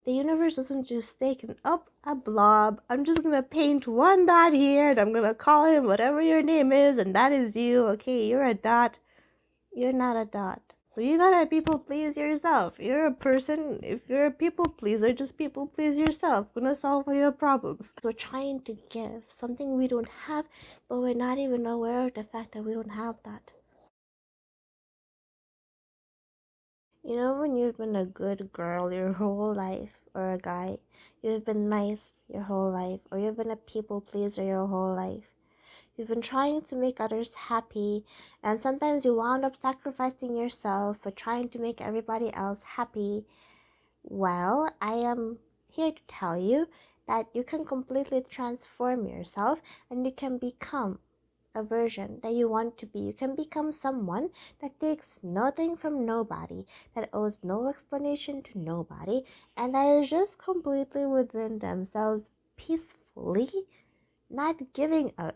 The universe doesn't just take a blob. I'm just gonna paint one dot here and I'm gonna call him whatever your name is, and that is you. Okay, you're a dot. You're not a dot. So you gotta people please yourself. You're a person. If you're a people pleaser, just people please yourself. Gonna solve all your problems. We're trying to give something we don't have, but we're not even aware of the fact that we don't have that. You know, when you've been a good girl your whole life, or a guy, you've been nice your whole life, or you've been a people pleaser your whole life. You've been trying to make others happy, and sometimes you wound up sacrificing yourself for trying to make everybody else happy. Well, I am here to tell you that you can completely transform yourself and you can become a version that you want to be. You can become someone that takes nothing from nobody, that owes no explanation to nobody, and that is just completely within themselves, peacefully, not giving a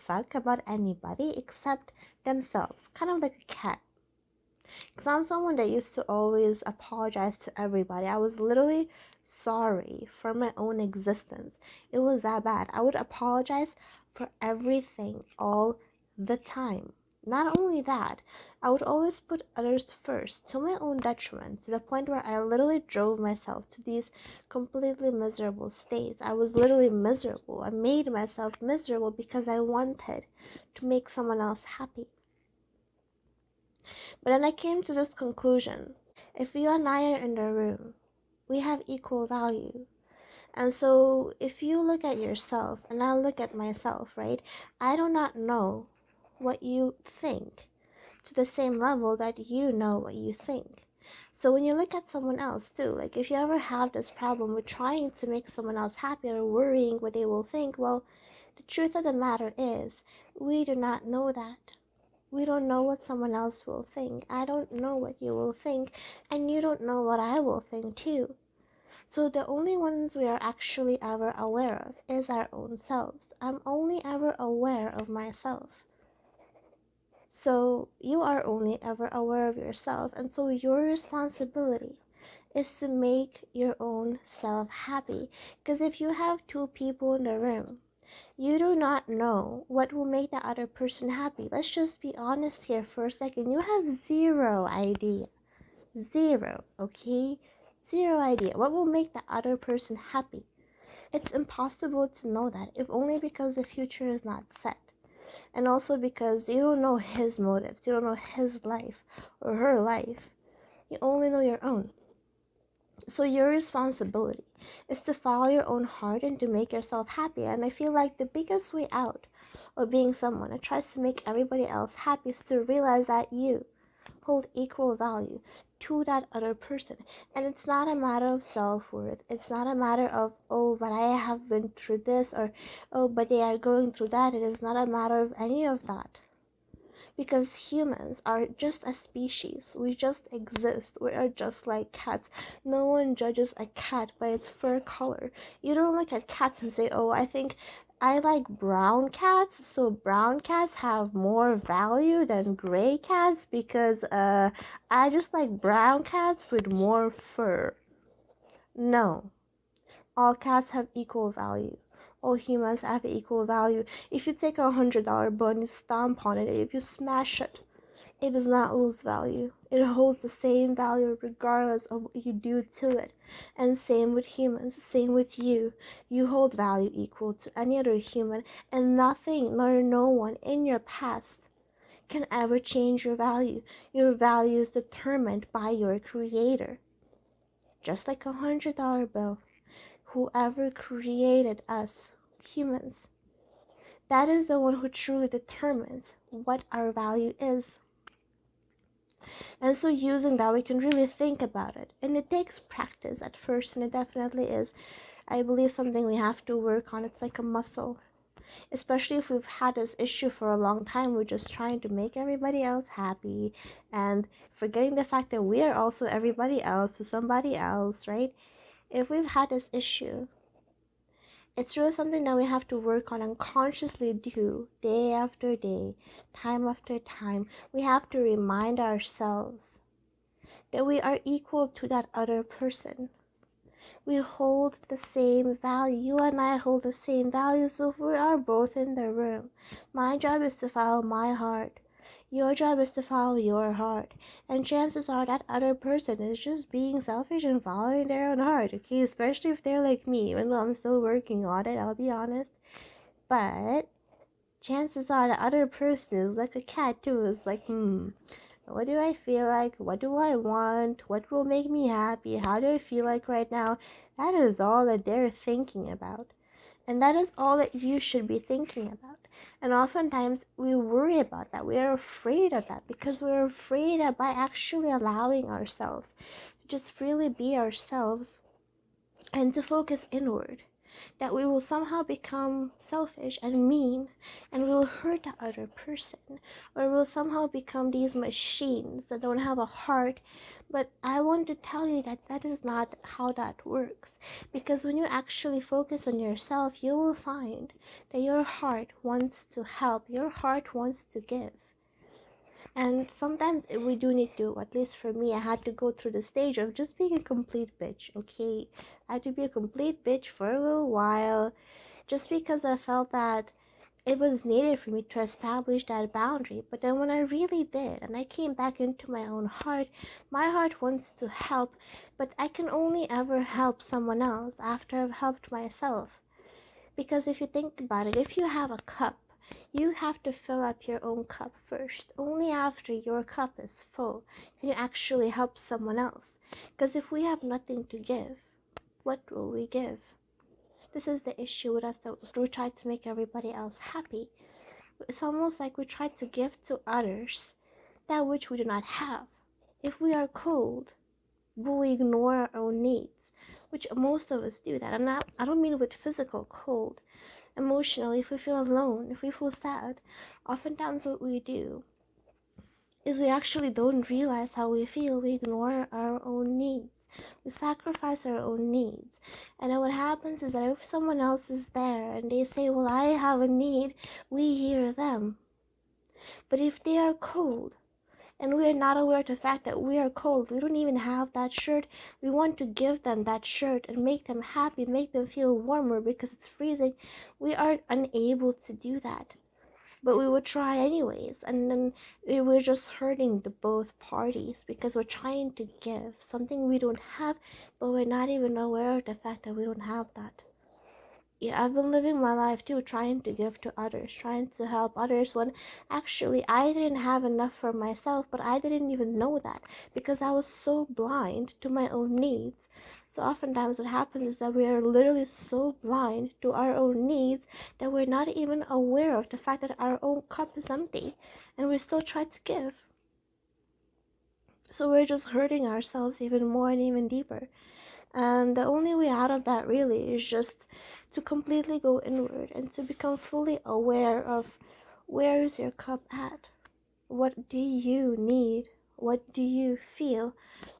fuck about anybody except themselves. Kind of like a cat. Because I'm someone that used to always apologize to everybody. I was literally sorry for my own existence. It was that bad. I would apologize for everything all the time. Not only that, I would always put others first to my own detriment, to the point where I literally drove myself to these completely miserable states. I was literally miserable. I made myself miserable because I wanted to make someone else happy. But then I came to this conclusion. If you and I are in the room, we have equal value. And so if you look at yourself and I look at myself, right? I do not know what you think to the same level that you know what you think. So when you look at someone else too, like if you ever have this problem with trying to make someone else happy or worrying what they will think, well, the truth of the matter is we do not know that. We don't know what someone else will think. I don't know what you will think, and you don't know what I will think too. So the only ones we are actually ever aware of is our own selves. I'm only ever aware of myself. So you are only ever aware of yourself, and so your responsibility is to make your own self happy. Because if you have two people in the room, you do not know what will make the other person happy. Let's just be honest here for a second. You have zero idea. Zero, okay? Zero idea. What will make the other person happy? It's impossible to know that, if only because the future is not set. And also because you don't know his motives. You don't know his life or her life. You only know your own. So your responsibility is to follow your own heart and to make yourself happy. And I feel like the biggest way out of being someone that tries to make everybody else happy is to realize that you hold equal value to that other person. And it's not a matter of self-worth. It's not a matter of, oh, but I have been through this, or oh, but they are going through that. It is not a matter of any of that. Because humans are just a species. We just exist. We are just like cats. No one judges a cat by its fur color. You don't look at cats and say, oh, I think I like brown cats, so brown cats have more value than gray cats because I just like brown cats with more fur. No. All cats have equal value. All humans have equal value. If you take $100 bill and you stomp on it, if you smash it, it does not lose value. It holds the same value regardless of what you do to it. And same with humans, same with you. You hold value equal to any other human, and nothing nor no one in your past can ever change your value. Your value is determined by your creator. Just like $100 bill. Whoever created us, humans, that is the one who truly determines what our value is. And so using that, we can really think about it. And it takes practice at first, and it definitely is, I believe, something we have to work on. It's like a muscle. Especially if we've had this issue for a long time, we're just trying to make everybody else happy and forgetting the fact that we are also everybody else to somebody else, right? If we've had this issue, it's really something that we have to work on and consciously do day after day, time after time. We have to remind ourselves that we are equal to that other person. We hold the same value. You and I hold the same value, so if we are both in the room, my job is to follow my heart. Your job is to follow your heart. And chances are that other person is just being selfish and following their own heart, okay? Especially if they're like me, even though I'm still working on it, I'll be honest. But chances are the other person is like a cat too. It's like, what do I feel like? What do I want? What will make me happy? How do I feel like right now? That is all that they're thinking about. And that is all that you should be thinking about. And oftentimes we worry about that. We are afraid of that because we're afraid that by actually allowing ourselves to just freely be ourselves and to focus inward, that we will somehow become selfish and mean and we'll hurt the other person, or we'll somehow become these machines that don't have a heart. But I want to tell you that that is not how that works, because when you actually focus on yourself, you will find that your heart wants to help, your heart wants to give. And sometimes we do need to, at least for me, I had to go through the stage of just being a complete bitch, okay? I had to be a complete bitch for a little while, just because I felt that it was needed for me to establish that boundary. But then when I really did, and I came back into my own heart, my heart wants to help, but I can only ever help someone else after I've helped myself. Because if you think about it, if you have a cup, you have to fill up your own cup first. Only after your cup is full can you actually help someone else. Because if we have nothing to give, what will we give? This is the issue with us, that we try to make everybody else happy. It's almost like we try to give to others that which we do not have. If we are cold, will we ignore our own needs? Which most of us do that. And I don't mean with physical cold. Emotionally, if we feel alone, if we feel sad, oftentimes what we do is we actually don't realize how we feel. We ignore our own needs. We sacrifice our own needs. And then what happens is that if someone else is there and they say, well, I have a need, we hear them. But if they are cold, and we are not aware of the fact that we are cold, we don't even have that shirt, we want to give them that shirt and make them happy, make them feel warmer because it's freezing, we are unable to do that. But we would try anyways, and then we're just hurting the both parties because we're trying to give something we don't have, but we're not even aware of the fact that we don't have that. Yeah, I've been living my life too, trying to give to others, trying to help others, when actually I didn't have enough for myself, but I didn't even know that because I was so blind to my own needs. So oftentimes what happens is that we are literally so blind to our own needs that we're not even aware of the fact that our own cup is empty and we still try to give. So we're just hurting ourselves even more and even deeper. And the only way out of that really is just to completely go inward and to become fully aware of where is your cup at? What do you need? What do you feel?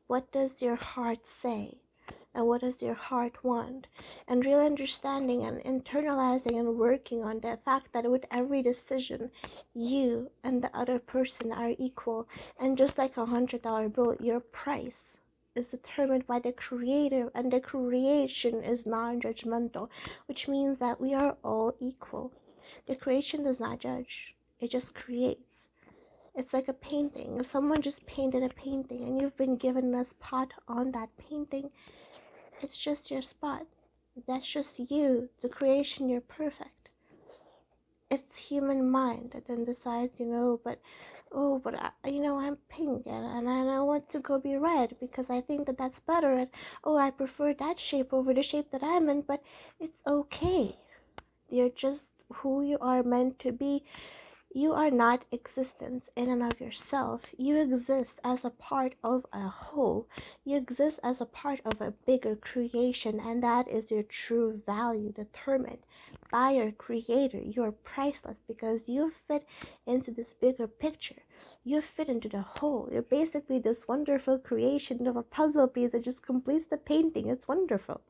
What does your heart say? And what does your heart want? And really understanding and internalizing and working on the fact that with every decision, you and the other person are equal. And just like $100 bill, your price is determined by the creator, and the creation is non-judgmental, which means that we are all equal. The creation does not judge, it just creates. It's like a painting. If someone just painted a painting and you've been given a spot on that painting, it's just your spot. That's just you. The creation, you're perfect. It's human mind that then decides, but I'm pink and I want to go be red because I think that that's better, and I prefer that shape over the shape that I'm in. But it's okay. You're just who you are meant to be. You are not existence in and of yourself. You exist as a part of a whole. You exist as a part of a bigger creation, and that is your true value, determined by your creator. You are priceless because you fit into this bigger picture. You fit into the whole. You're basically this wonderful creation of a puzzle piece that just completes the painting. It's wonderful.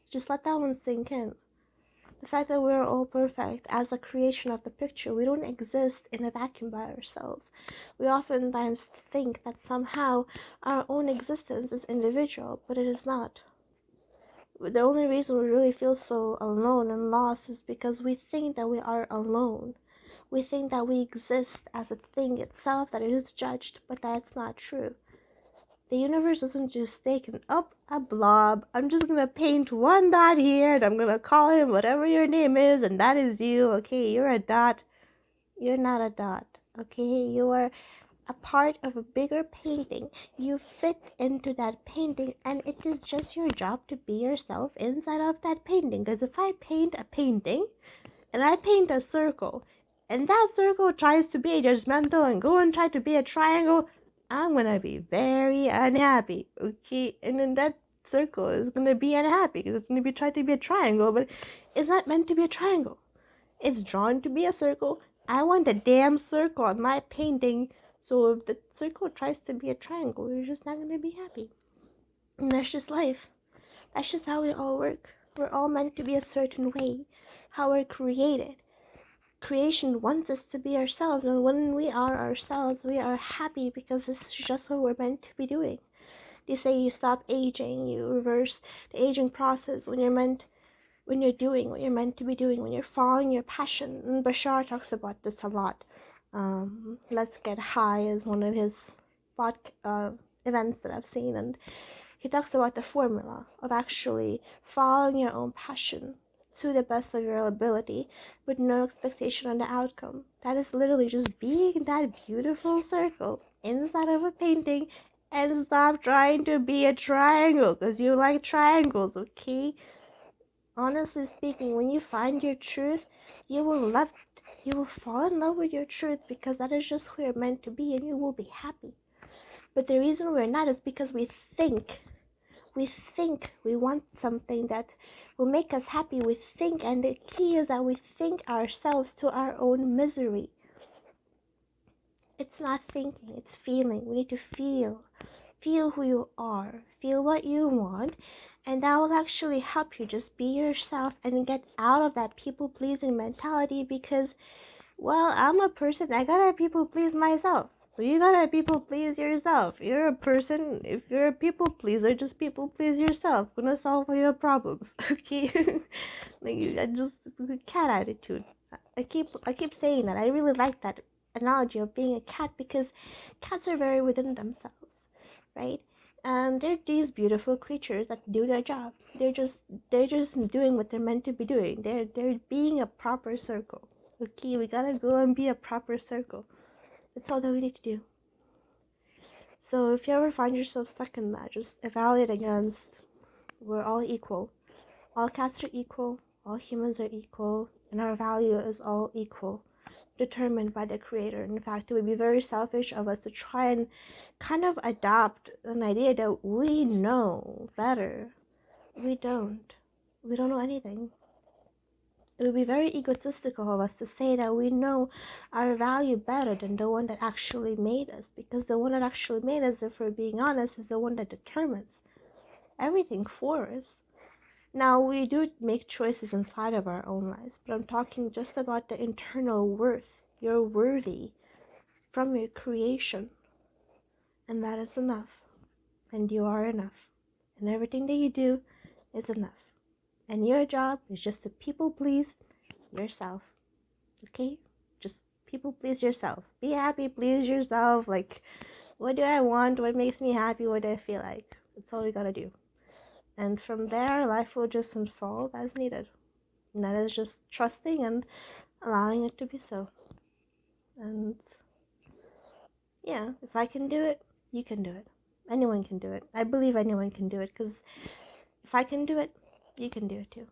Just let that one sink in. The fact that we're all perfect as a creation of the picture. We don't exist in a vacuum by ourselves. We oftentimes think that somehow our own existence is individual, but it is not. The only reason we really feel so alone and lost is because we think that we are alone. We think that we exist as a thing itself, that it is judged, but that's not true. The universe doesn't just take up a blob. I'm just gonna paint one dot here and I'm gonna call him whatever your name is, and that is you. Okay, you're a dot. You're not a dot. Okay, you are a part of a bigger painting. You fit into that painting, and it is just your job to be yourself inside of that painting. Because if I paint a painting and I paint a circle, and that circle tries to be judgmental and go and try to be a triangle, I'm gonna be very unhappy. Okay, and then that circle is gonna be unhappy because it's gonna be trying to be a triangle, but it's not meant to be a triangle. It's drawn to be a circle. I want a damn circle on my painting. So if the circle tries to be a triangle, you're just not gonna be happy. And that's just life. That's just how we all work. We're all meant to be a certain way. How we're created. Creation wants us to be ourselves, and when we are ourselves, we are happy because this is just what we're meant to be doing. They say you stop aging, you reverse the aging process when you're doing what you're meant to be doing, when you're following your passion. And Bashar talks about this a lot. Let's Get High is one of his events that I've seen, and he talks about the formula of actually following your own passion to the best of your ability with no expectation on the outcome. That is literally just being that beautiful circle inside of a painting, and stop trying to be a triangle because you like triangles, okay? Honestly speaking, when you find your truth, you will love it. You will fall in love with your truth because that is just who you're meant to be, and you will be happy. But the reason we're not is because we think we want something that will make us happy. We think, and the key is that we think ourselves to our own misery. It's not thinking, it's feeling. We need to feel. Feel who you are, feel what you want, and that will actually help you just be yourself and get out of that people pleasing mentality. Because, well, I'm a person, I gotta people please myself. So you gotta people please yourself. You're a person, if you're a people pleaser, just people please yourself. Gonna solve all your problems, okay? Like, I just, cat attitude. I keep saying that. I really like that analogy of being a cat because cats are very within themselves, right? And they're these beautiful creatures that do their job. They're just doing what they're meant to be doing. They're being a proper circle. Okay, we gotta go and be a proper circle. That's all that we need to do. So if you ever find yourself stuck in that, just evaluate against, we're all equal. All cats are equal, all humans are equal, and our value is all equal, determined by the creator. In fact, it would be very selfish of us to try and kind of adopt an idea that we know better. We don't. We don't know anything. It would be very egotistical of us to say that we know our value better than the one that actually made us, because the one that actually made us, if we're being honest, is the one that determines everything for us. Now, we do make choices inside of our own lives, but I'm talking just about the internal worth. You're worthy from your creation, and that is enough. And you are enough. And everything that you do is enough. And your job is just to people please yourself. Okay? Just people please yourself. Be happy, please yourself. Like, what do I want? What makes me happy? What do I feel like? That's all you gotta do. And from there, life will just unfold as needed. And that is just trusting and allowing it to be so. And yeah, if I can do it, you can do it. Anyone can do it. I believe anyone can do it, because if I can do it, you can do it too.